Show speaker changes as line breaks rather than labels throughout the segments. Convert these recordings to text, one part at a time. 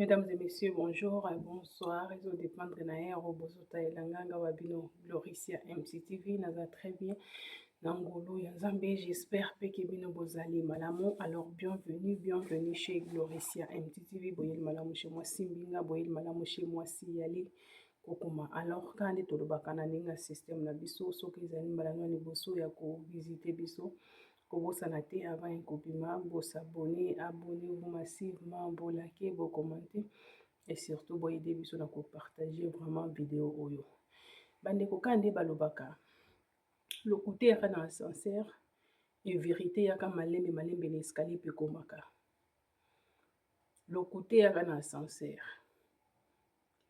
Mesdames et messieurs, bonjour et bonsoir. Ils ont dépendre na Robozota et Langanga Wabino Gloricia MCTV. Naza très bien. Nangolo Yazambe, j'espère que Bino Bozali Malamo. Alors bienvenue chez Gloricia MCTV. Boyel Malamo chez moi Simbinga, Boyel Malamo chez moi Siyali. Kokoma. Alors quand on est au Bakananinga système na biso, so que zani malano ni boso ya ko visiter biso. Kobosana te avant ekobima, abonnez vous massivement, liker, commenter et surtout aider biso na partager vraiment vidéo oyo. Bandeko kande balobaka. Lokuté yaka na ascenseur et vérité yaka malembe na escalier pe komaka. Lokuté yaka na ascenseur.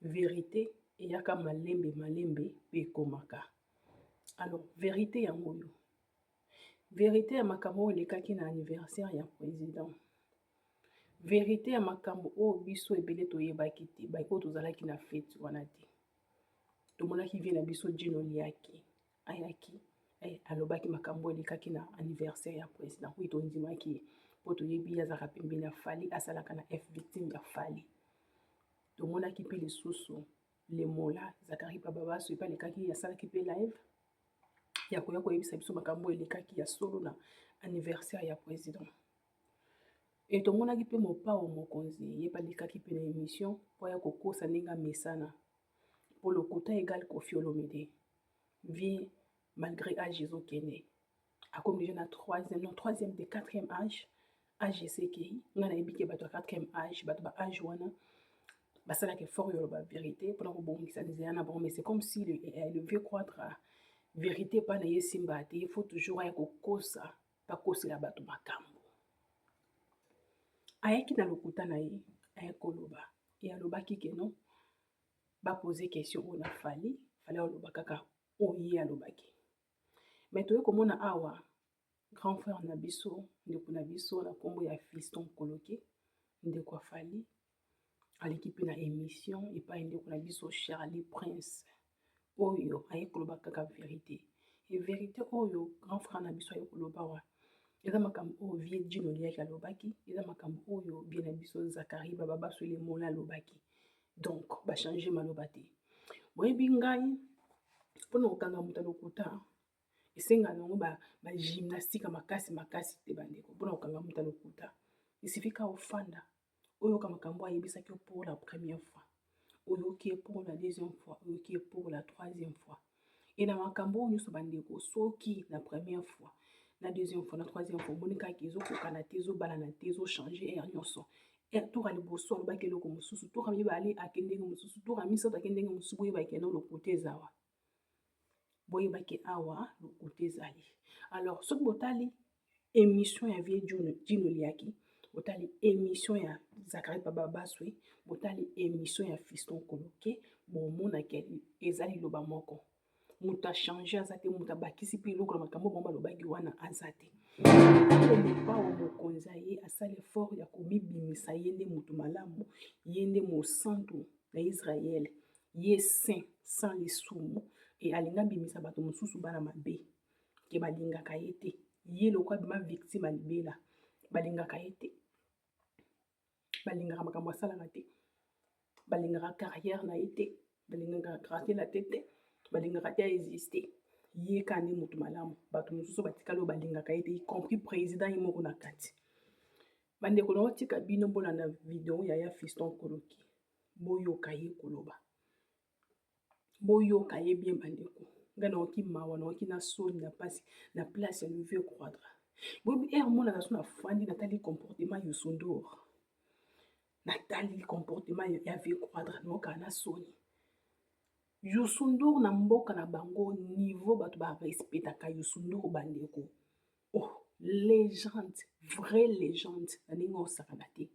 Vérité yaka malembe pe komaka. Alors vérité ya moyo. Vérité ya makambo elekaki na anniversaire ya président. Vérité ya makambo o biso ebele toyebaki te, baiko tozalaki na fête wana te. Tomonaki vie na biso Djino liaki, ayaki, alobaki makambo elekaki na anniversaire ya président. Oui tondimaki po toyebi azaka pembeni ya Fali asalaka na F victime ya Fali. Tomonaki pe lisusu le mola Zakari Bababaso epa lekaki asalaki pe live. Ya koya koyebisa biso makambo elekaki ya solo na anniversaire ya président. Et tomonaki pe mopao mokonzi yeba likaki pe na émission po ya kokosa ndenge mesana pour le quota égal Koffi Olomide vie malgré âge ezokende akomi déjà na troisième de quatrième âge CKI nga na yebi ke bato ya quatrième âge bato ba âge wana basalaki fort yolo ba vérité mpona kobongisa nzela na bango mais c'est comme si le vieux croître vérité pa na ye simba te il faut toujours aya kokosa bakosela bato makambo. Ayaki na lokuta na ye aya koloba e alobaki ke non baposer question oyo na Fali aloba kaka oye alobaki. Mais toye komona awa grand frère na biso ndeko na biso na kombo ya Fiston Koloke ndeko ya Fali aleki pe na émission epai ndeko na biso Charlie Prince oyo aye koloba kaka vérité. Et vérité oyo grand frère na biso aye koloba wa eza makambo oyo vie Djino liaki alobaki, eza makambo oyo bien na biso Zakari Bababaso le mola alobaki. Donc ba changer maloba te. Boyebi ngai mpona kokanga moto lokuta esenga nango ba gymnastique makasi te bandeko mpona kokanga moto lokuta. Il suffit ka ofanda oyoka makambo ayebisaki pour la première fois, oyoki pour la deuxième fois, oyoki pour la troisième fois. Et na makambo nyonso bandeko soki la première fois, la deuxième fois, la troisième fois, monika ki ezokokana te ezobalana te ezochanger air nyonso. Tour à liboso alobaki eloko mosusu, tour à mibale akendenge mosusu, tour à misato akendenge mosusu boyebaki no lokuta ezawa. Boyebaki awa lokuta ezali. Alors soki botali émission ya vie Djino liaki, botali émission ya Zakari Bababaso, botali émission ya Fiston Koloke, bomona ke ezali loba moko. Muta changer azate muta bakisi pe loko na makambo bomba lobaki wana azate. Mopao mokonzi ye asali effort ya komibimisa yende mutu malamu, yende mosantu na Israël, ye saint sans lisumu et alinga bimisa bato mosusu bana mabe ke balingaka ye te. Ye lokwa bima victime alibela balingaka ye te. Balingaka makambo asalaka te. Balingaka carrière na ye te. Balingaka gratter la tête. Balingaka te exister. Ye kandi mutu malamu bato mosusu batikalo balingaka ye te, y compris président ye moko na kati. Bandeko na otika bino mbona na vidéo ya Fiston Koloke boyoka ye koloba. Boyoka ye bien bandeko. Nga na oki mawa na oki na soni na pasi na place ya le vieux croître. Bobi mona na so na fandi natali comportement Youssou Ndour. Natali comportement ya vieux croître na oka na soni. Youssou Ndour na mboka na bango niveau bato ba respectaka Youssou Ndour bandeko. Oh, légende, vraie légende na ndenge osakana te.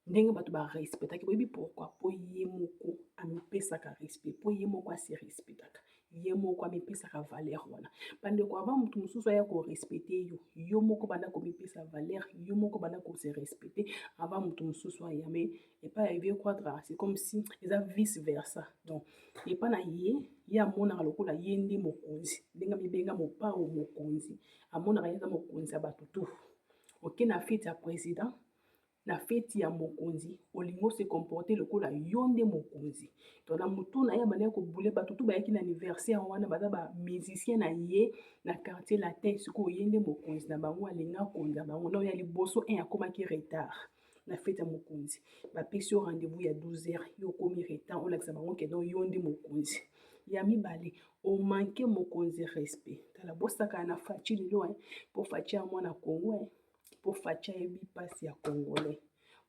Ndenge bato ba respectaki boyebi pourquoi po ye moko amipesaka respect, po ye moko asi respectaka, ye moko amipesaka valeur wana. Bandeko avant mutu mosusu aya ko respecter yo, yo moko banda ko mipesa valeur, yo moko banda ko se respecter avant mutu mosusu aya mais et pas vieux croître, c'est comme si eza vice versa. Donc et pas na ye amonaka lokola ye nde mokonzi, ndenge mibenga mopao mokonzi, amonaka ye eza mokonzi ya bato tu. Ok na fête ya président na feti ya mokonzi olingo se comporter lokola yo nde mokonzi. Donc na mutu na ye bandeki kobule bato tu bayaki na anniversaire wana baza bamusicien na ye na quartier latin sikoyo ye nde mokonzi na bango alingi akonza bango na oya liboso 1 akomaki retard na feti ya mokonzi bapesi yo rendez-vous ya 12 heures yo okomi retard olakisa bango ke donc yo nde mokonzi. Ya mibale omanke mokonzi respect tala bosakana na faci lelo mpo faci ya mwana Congo mpo faci ayebi mpasi ya congolais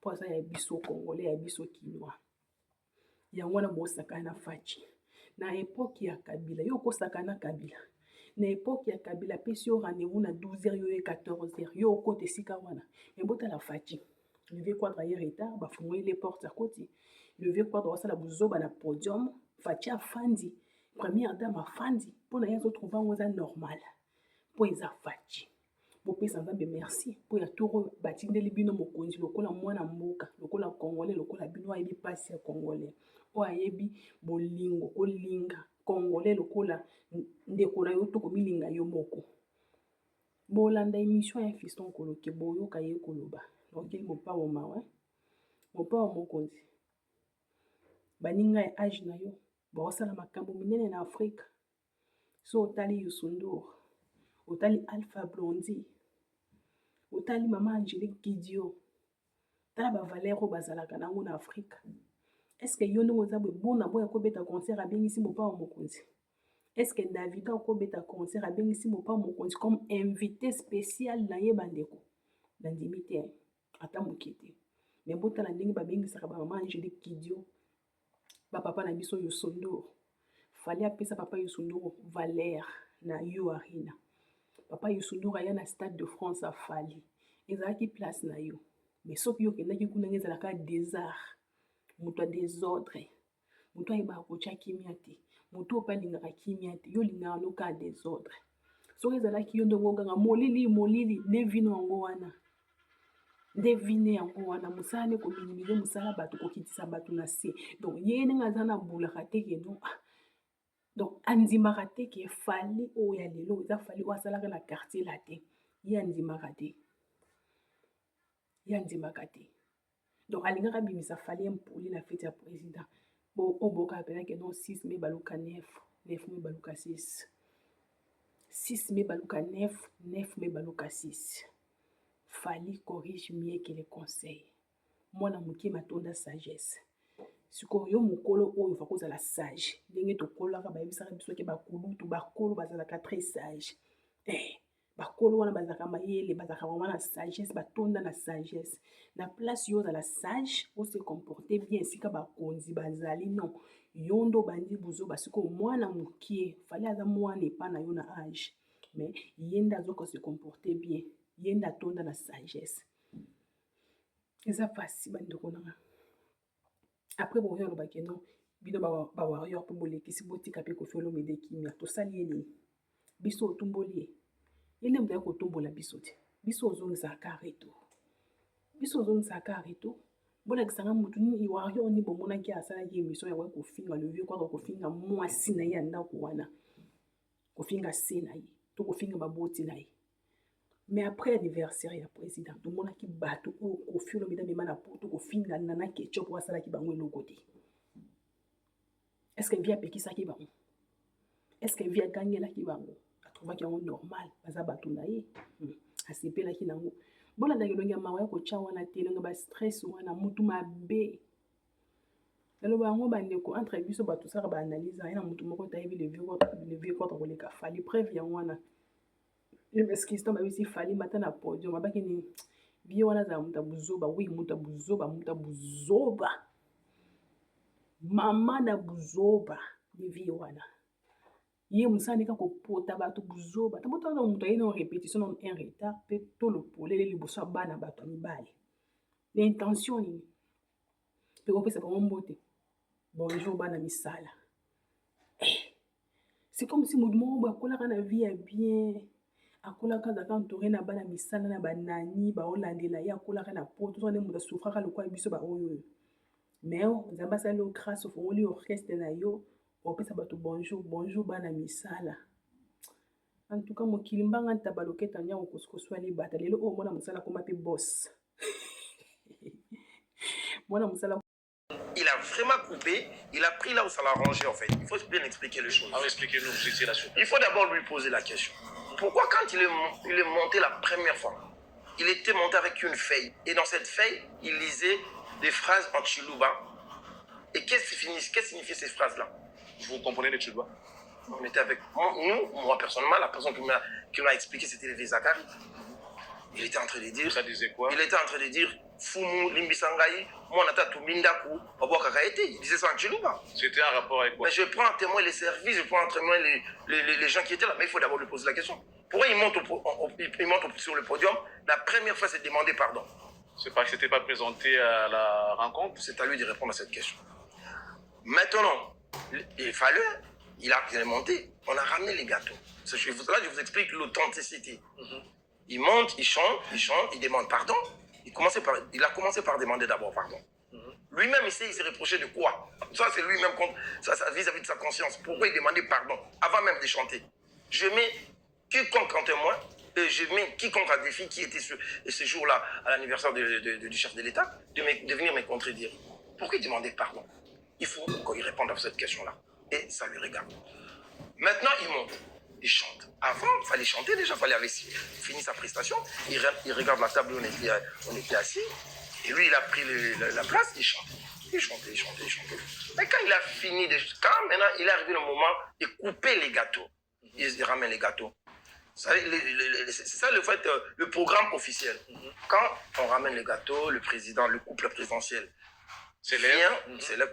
mpo aza ya biso congolais ya biso kinois yango wana bosakana na faci na epoke ya kabila yo okosakana na kabila na epoke ya kabila apesi yo rendez-vous na 12 heures yo ye 14 heures yo okota esika wana me botala faci levé quadre aye retard bafungoli les portes akoti levé quadre wasala buzoba na podium faci afandi première dame afandi mpo na ye azotrouva yango eza normal mpo eza faci bopesa nzambe merci mpo ya tour oyo batindeli bino mokonzi lokola mwana mboka lokola congolais lokola bino ayebi mpasi ya congolais oyo ayebi bolingo kolinga congolais lokola ndeko na yo to komilinga yo moko bolanda émission ya Fiston Koloke boyoka ye koloba nokeli mopawa mawa mopawa mokonzi baninga ya age na yo baosala makambo minene na Afrika so otali Youssou Ndour otali Alpha Blondy otali mama Angélique Kidjo tala bavaleur oyo bazalaka nango na Afrika est-ce que yo ndenge oza boye bona boya kobeta concert abengisi mopawa mokonzi est-ce que Davida okobeta concert abengisi mopawa mokonzi comme invité spécial na ye bandeko nandimi te ata moke te me botala ndenge babengisaka bamama Angélique Kidjo bapapa na biso Youssou Ndour fali apesa papa Youssou Ndour valeur na yo arena papa Youssou Ndour aya na Stade de France afali ezalaki place na yo mais soki yo okendaki kuna nge ezalaka désart moto ya désordre moto ayebaka kotya kimia te moto oyo mpe alingaka kimia te yo olingaka noka désordre soki ezalaki yo ndenge oganga molili nde vino yango wana nde vine yango wana mosala nde kominimize mosala bato kokitisa bato na se donc ye ndenge aza na bulaka te ke no donc andimaka te ke fali oyo ya lelo eza fali oyo asalaka na quartier latin ye andimaka te ye andimaka te donc alingaka abimisa fali mpoli na fete ya président oyo boka penake non 6 mai baluka 9 mai baluka 6 mai baluka 9 mai baluka 6 fali corrige mieux que les conseils mwana moke matonda sagesse sikoyo yo mokolo oyo fa kozala sage ndenge tokolaka bayebisaka biso ke bakulutu bakolo bazalaka très sage bakolo wana bazalaka mayele bazalaka vraiment na sagesse batonda na sagesse na place yo ozala sage ose comporter bien esika bakonzi bazali non yo ndo bandi buzoba sikoyo mwana mokie fali aza mwana epa na yo na age mais ye nde azoka se comporter bien ye nde atonda na sagesse eza pasi bandeko nanga après boyo alobaki non bino bawarrior mpe bolekisi botika mpe Koffi Olomide kimia tosali ye nini biso otumboli ye ye nde moto ya kotombola biso te biso ozongisaka retour biso ozongisaka retour bolakisanga motu nini warrior ni bomonaki asalaki émission yango kofinga le vieux kwaka kofinga mwasi na ye ya ndako wana kofinga se na ye to kofinga baboti na ye mais après anniversaire ya président tomonaki bato oyo Koffi Olomide amema na poto kofinga nana ketchup oyo asalaki bango eloko te est-ce que vie apekisaki bango est-ce que vie agangelaki bango atrouvaki yango normal baza bato na ye asepelaki nango bolandaki elongi ya mawa ya kotya wana te elongi bastress wana mutu mabe naloba yango bandeko entre biso bato osaka baanalyse aye na mutu moko tayebi le vieux contre koleka fali preuve yango wana eskiston babisi fali mata na podium abaki ni vie wana azala mutu ya buzoba wi mutu ya buzoba mama na buzoba ni vie wana ye mosala ndeka kopota bato buzoba tabotana mutu aye na répétition na un retard mpe tolopolele liboso ya bana bato ya mibale na intention nini mpe kopesa bango mbote bonjour bana misala c'est comme si motu moko boye akolaka na vie ya bien akolaka azalaka entouré na bana misala na banani baolandela ye akolaka na poto so nde moto asufraka lokola biso baoyo mais nzambe asali yo grâce ofongoli orchestre na yo opesa bato bonjour bana misala en tout cas mokili mbanga ntaba loketa nyango kosukoswali bata lelo oyo mwana mosala akoma mpe boss
Il a vraiment coupé, il a pris là où ça l'a rangé en fait. Il faut bien expliquer les choses.
Alors expliquez-nous, vous étiez là-dessus.
Il faut d'abord lui poser la question. Pourquoi quand il est monté la première fois, il était monté avec une feuille. Et dans cette feuille, il lisait des phrases en Chiluba. Et qu'est-ce que signifiaient ces phrases-là?
Vous comprenez les Chiluba?
On était avec moi personnellement, la personne qui m'a expliqué, c'était Lévi Zakari. Il était en train de dire...
Ça disait quoi?
Il était en train de dire Fumu, Limbisangaï, Monata Tumindaku, Obokakaete. Il disait ça en Chiluba.
C'était un rapport avec quoi?
Mais je prends en témoin les services, je prends en témoin les gens qui étaient là. Mais il faut d'abord lui poser la question. Pourquoi il monte sur le podium? La première fois, c'est demander pardon.
C'est parce que c'était pas présenté à la rencontre?
C'est à lui de répondre à cette question. Maintenant, il fallait, il est monté, on a ramené les gâteaux. Là, je vous explique l'authenticité. Il monte, il chante, il demande pardon. Il a commencé par demander d'abord pardon. Lui-même, il s'est reproché de quoi? Ça, c'est lui-même vis-à-vis de sa conscience. Pourquoi il demandait pardon avant même de chanter? Je mets quiconque en témoin, et je mets quiconque à défi qui était ce jour-là à l'anniversaire du chef de l'État, de venir me contredire. Pourquoi il demandait pardon? Il faut qu'il réponde à cette question-là. Et ça lui regarde. Maintenant, il monte. Il chante. Avant, il fallait chanter déjà, il fallait avoir fini sa prestation. Il regarde la table où on était assis. Et lui, il a pris la place, il chante. Il chantait. Mais quand il a fini, quand maintenant il est arrivé le moment de couper les gâteaux, il ramène les gâteaux. C'est ça le fait, le programme officiel. Quand on ramène les gâteaux, le couple présidentiel vient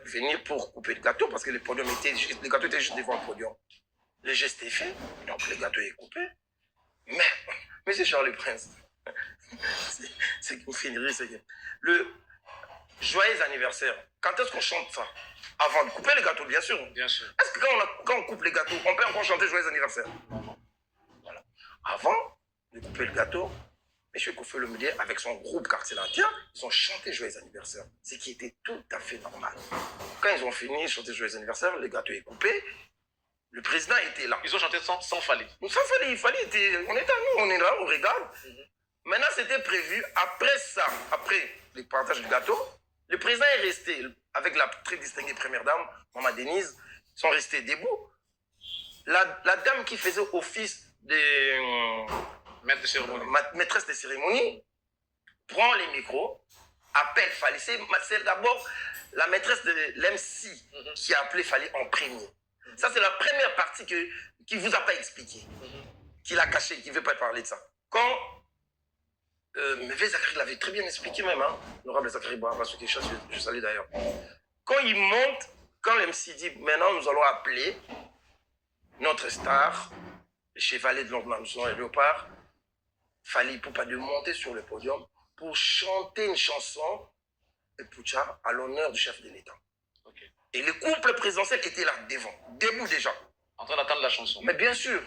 venir pour couper le gâteau parce que le gâteau était juste devant le podium. Le geste est fait, donc le gâteau est coupé. Mais, monsieur Charles Prince, c'est une finerie, c'est le joyeux anniversaire. Quand est-ce qu'on chante ça? Avant de couper le gâteau, bien sûr.
Bien sûr.
Est-ce que quand on coupe les gâteaux, on peut encore chanter joyeux anniversaire? Voilà. Avant de couper le gâteau, M. Kofi Olomide, avec son groupe Quartier Latin, ils ont chanté joyeux anniversaire, ce qui était tout à fait normal. Quand ils ont fini de chanter joyeux anniversaire, le gâteau est coupé. Le président était là.
Ils ont chanté sans Fally.
Sans Fally, on est à nous, on est là, on regarde. Maintenant, c'était prévu, après ça, après le partage du gâteau, le président est resté avec la très distinguée première dame, Maman Denise, ils sont restés debout. La dame qui faisait office de maîtresse de cérémonie prend les micros, appelle Fally. C'est d'abord la maîtresse de l'MC qui a appelé Fally en premier. Ça, c'est la première partie qu'il ne vous a pas expliqué, qu'il a caché, qu'il ne veut pas parler de ça. Quand Mévé Zakari l'avait très bien expliqué même, hein, l'honorable Zakari Boarba, je salue d'ailleurs. Quand il monte, quand l'MC dit, maintenant nous allons appeler notre star, le chevalier de l'ordre et léopard, Fally Ipupa de monter sur le podium pour chanter une chanson de Pucha à l'honneur du chef de l'État.
Okay.
Et le couple présidentiel était là, devant, debout déjà.
En train d'attendre la chanson.
Mais bien sûr.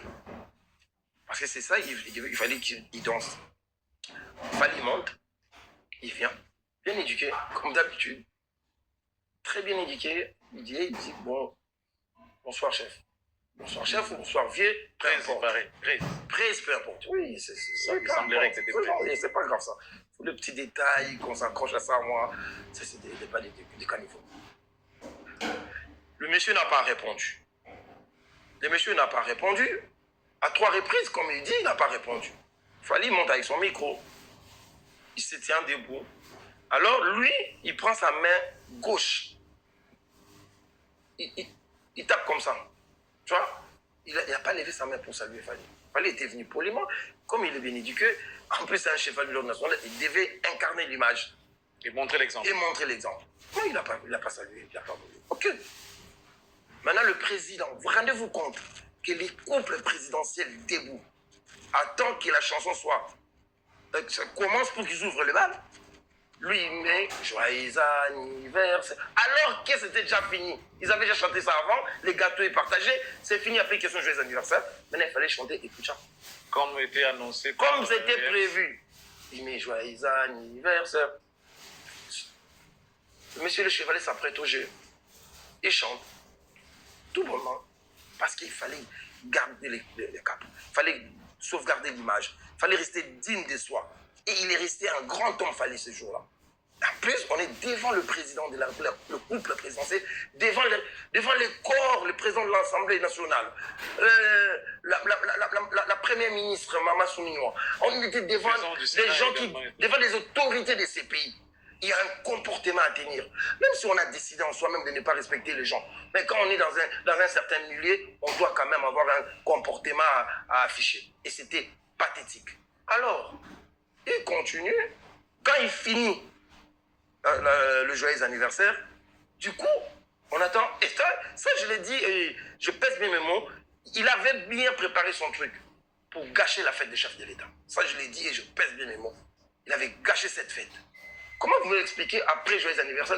Parce que c'est ça, il fallait qu'il danse. Fally monte, il vient, bien éduqué, comme d'habitude. Très bien éduqué, il dit bonsoir chef. Bonsoir chef ou bonsoir vieux, peu importe. Presse, peu importe. Oui, c'est ça.
Il semblerait que c'était prêt.
C'est pas grave ça. Faut le petit détail, qu'on s'accroche à ça, moi, ça c'est des caniveaux. Le monsieur n'a pas répondu. Le monsieur n'a pas répondu. À 3 reprises, comme il dit, il n'a pas répondu. Fally monte avec son micro. Il se tient debout. Alors lui, il prend sa main gauche. Il tape comme ça. Tu vois? Il n'a pas levé sa main pour saluer Fally. Fally était venu poliment. Comme il est bien éduqué, en plus c'est un chevalier de l'ordre national, il devait incarner l'image.
Et montrer l'exemple.
Non, il n'a pas salué. Il n'a pas voulu. Ok. Maintenant, le président, vous rendez-vous compte que les couples présidentiels debout attendent que la chanson ça commence pour qu'ils ouvrent le bal. Lui, il met joyeux anniversaire. Alors que c'était déjà fini. Ils avaient déjà chanté ça avant, les gâteaux est partagé, c'est fini après question joyeux anniversaire. Maintenant, il fallait chanter et tout ça.
Comme était annoncé.
Comme c'était prévu. Il met joyeux anniversaire. Monsieur le chevalier s'apprête au jeu. Il chante. Tout bonnement. Parce qu'il fallait garder les capes. Il fallait sauvegarder l'image. Il fallait rester digne de soi. Et il est resté un grand homme, Fally, ce jour-là. En plus, on est devant le président de la République, le couple présidentiel, devant les corps, le président de l'Assemblée nationale, la première ministre, Mama Souminoa. On était devant des gens devant les autorités de ces pays. Il y a un comportement à tenir. Même si on a décidé en soi-même de ne pas respecter les gens. Mais quand on est dans un certain milieu, on doit quand même avoir un comportement à afficher. Et c'était pathétique. Alors, il continue. Quand il finit le joyeux anniversaire, du coup, on attend. Et ça je l'ai dit, et je pèse bien mes mots, il avait bien préparé son truc pour gâcher la fête des chefs de l'État. Ça, je l'ai dit et je pèse bien mes mots. Il avait gâché cette fête. Comment vous l'expliquez après joyeux anniversaire?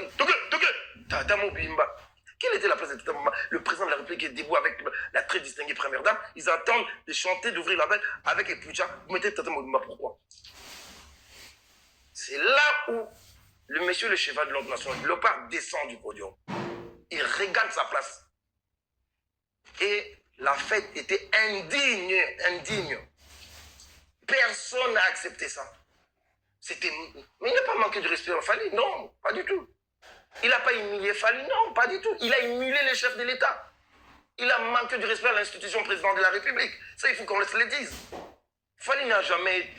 Tata Mobimba. Quelle était la place de Tata Mobimba? Le président de la République est debout avec la très distinguée première dame. Ils attendent de chanter, d'ouvrir la belle avec Epucha. Vous mettez Tata Mobimba, pourquoi? C'est là où le monsieur le cheval de l'ordre national, le Léopard, descend du podium. Il regagne sa place. Et la fête était indigne. Personne n'a accepté ça. Mais il n'a pas manqué de respect à Fali, non, pas du tout. Il n'a pas humilié Fali, non, pas du tout. Il a humilié les chefs de l'État. Il a manqué de respect à l'institution présidente de la République. Ça, il faut qu'on se le dise. Fali n'a jamais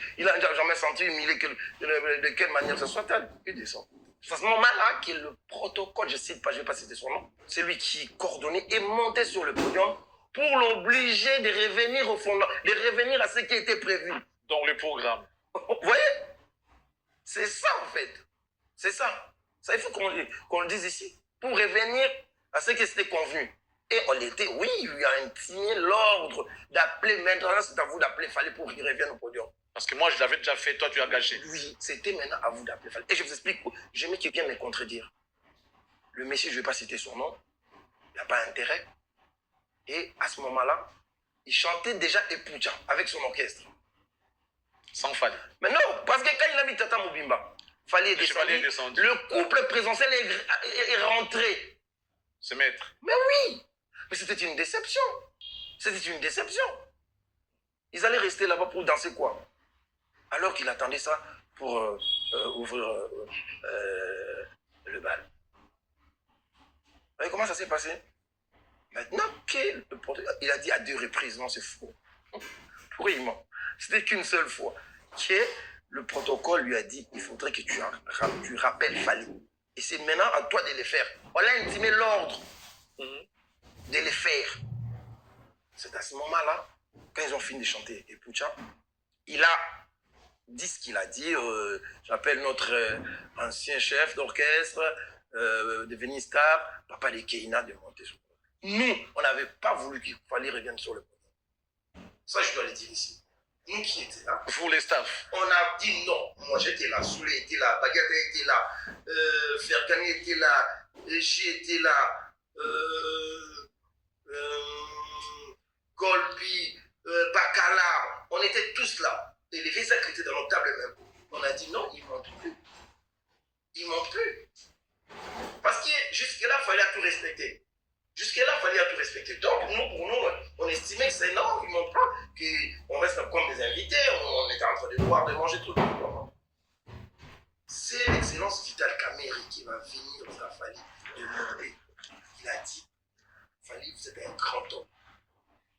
senti humilié de quelle manière que ce soit-elle. Il descend. C'est à ce moment-là que le protocole, je ne cite pas, je ne vais pas citer son nom, c'est lui qui coordonnait et montait sur le podium pour l'obliger de revenir au fond, de revenir à ce qui était prévu.
Dans le programme.
Vous voyez? C'est ça, en fait. C'est ça. Ça, il faut qu'on le dise ici. Pour revenir à ce qui s'était convenu. Et on était, oui, il lui a intimé l'ordre d'appeler, maintenant c'est à vous d'appeler, fallait pour qu'il revienne au podium.
Parce que moi, je l'avais déjà fait, toi, tu as gâché.
Oui, c'était maintenant à vous d'appeler, fallait. Et je vous explique, j'aimais qu'il vienne me contredire. Le monsieur, je ne vais pas citer son nom, il n'a pas intérêt. Et à ce moment-là, il chantait déjà Epucha avec son orchestre.
Sans Fali.
Mais non, parce que quand il a mis Tata Mobimba, Fali est descendu. Le couple présidentiel est rentré.
Se mettre.
Mais oui, mais c'était une déception. C'était une déception. Ils allaient rester là-bas pour danser quoi? Alors qu'il attendait ça pour ouvrir le bal. Vous voyez comment ça s'est passé? Maintenant il a dit à 2 reprises, non c'est faux. Pourquoi il ment? C'était qu'une seule fois. Que le protocole lui a dit, il faudrait que tu rappelles Fali. Et c'est maintenant à toi de les faire. On a intimé l'ordre de les faire. C'est à ce moment-là, quand ils ont fini de chanter Epucha, il a dit ce qu'il a dit. J'appelle notre ancien chef d'orchestre, devenu star, Papa de Keina, de monter sur le podium. Nous, on n'avait pas voulu qu'il fallait revenir sur le podium. Ça, je dois le dire ici. Nous qui étions là.
Vous, les staffs.
On a dit non. Moi, j'étais là. Soulé était là. Bagata était là. Fergani était là. J était là. Golbi, Bacala. On était tous là. Et les visages étaient dans notre table même. On a dit non, ils ne montent plus. Ils ne montent plus. Parce que jusque-là, il fallait tout respecter. Jusque-là, il fallait tout respecter. Donc, pour nous, on estimait que c'est non, ils ne montent pas, qu'on reste comme des invités, on était en train de boire, de manger tout le temps. C'est l'excellence Vital Kameri qui va venir à Fali de monter. Il a dit, Fali, vous êtes un grand homme.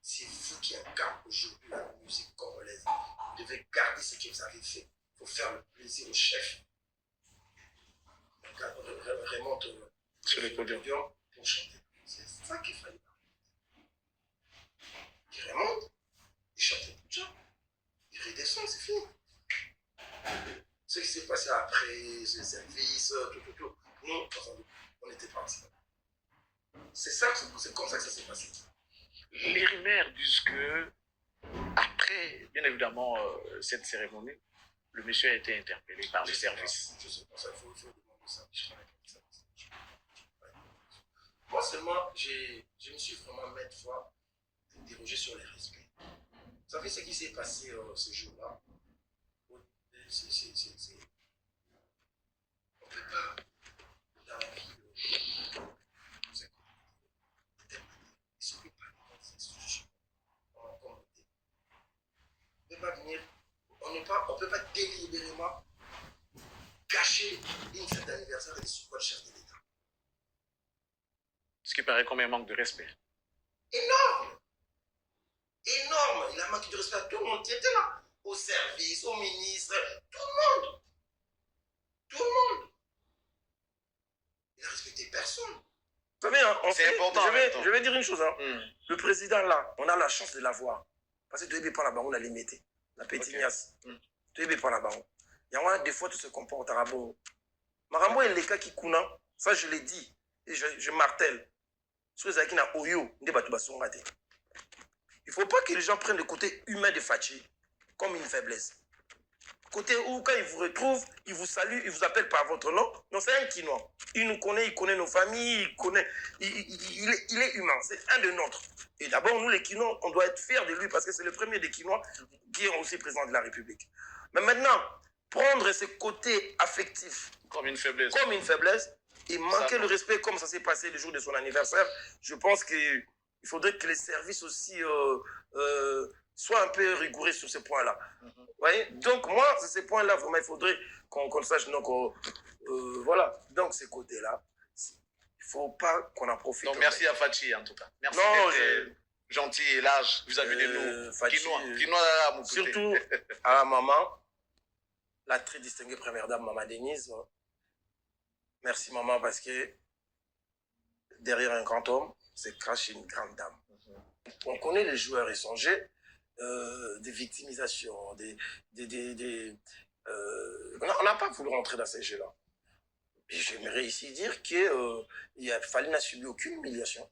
C'est vous qui incarnez aujourd'hui la musique congolaise. Vous devez garder ce que vous avez fait. Il faut faire le plaisir au chef. On remonte
sur le podium
pour chanter. C'est ça qu'il fallait. Il remonte, il chante Epucha, il redescend, c'est fini. Ce qui s'est passé après, les services, tout. Nous, on était partis. C'est comme ça que ça s'est passé.
Les rumeurs disent que, après, bien évidemment, cette cérémonie, le monsieur a été interpellé par les services.
Je sais pas, ça, il faut demander ça. Moi seulement, je me suis vraiment maintes fois interrogé sur les respects. Vous savez ce qui s'est passé ce jour-là? On ne peut pas, dans la vie, on ne peut pas délibérément cacher une certaine
qui paraît comme un manque de respect.
Énorme. Énorme. Il a manqué de respect à tout le monde qui était là. Au service, au ministre, tout le monde. Tout le monde. Il n'a respecté personne. Vous savez, hein,
c'est important.
Je vais dire une chose. Hein. Le président là, on a la chance de l'avoir. Parce que tu es pas là-bas, on a les mettés. La petite niasse. Tu es pas là-bas. Il y a des fois, tout se comporte à Rabo. Marambo est les cas qui counent. Ça, je l'ai dit. Et je martèle. Il ne faut pas que les gens prennent le côté humain de Fachi comme une faiblesse. Côté où, quand ils vous retrouvent, ils vous saluent, ils vous appellent par votre nom. Non, c'est un Kinois. Il nous connaît, il connaît nos familles, il est humain. C'est un de nôtres. Et d'abord, nous, les Kinois, on doit être fiers de lui parce que c'est le premier des Kinois qui est aussi président de la République. Mais maintenant, prendre ce côté affectif
comme une faiblesse,
et manquer le respect comme ça s'est passé le jour de son anniversaire, je pense qu'il faudrait que les services aussi soient un peu rigoureux sur ce point-là. Voyez. Donc moi, c'est ces points-là, vraiment, il faudrait qu'on sache. Donc, voilà. Donc, ces côtés-là, il ne faut pas qu'on en profite.
Donc, merci à Fachi, en tout cas. Merci d'être gentil et large vis-à-vis de nous. Kinois,
surtout à la maman, la très distinguée première dame, Maman Denise. Merci, maman, parce que derrière un grand homme, se cache une grande dame. On connaît les joueurs étrangers. Des victimisations, on n'a pas voulu rentrer dans ces jeux-là. Et j'aimerais ici dire qu'il Faline n'a subi aucune humiliation.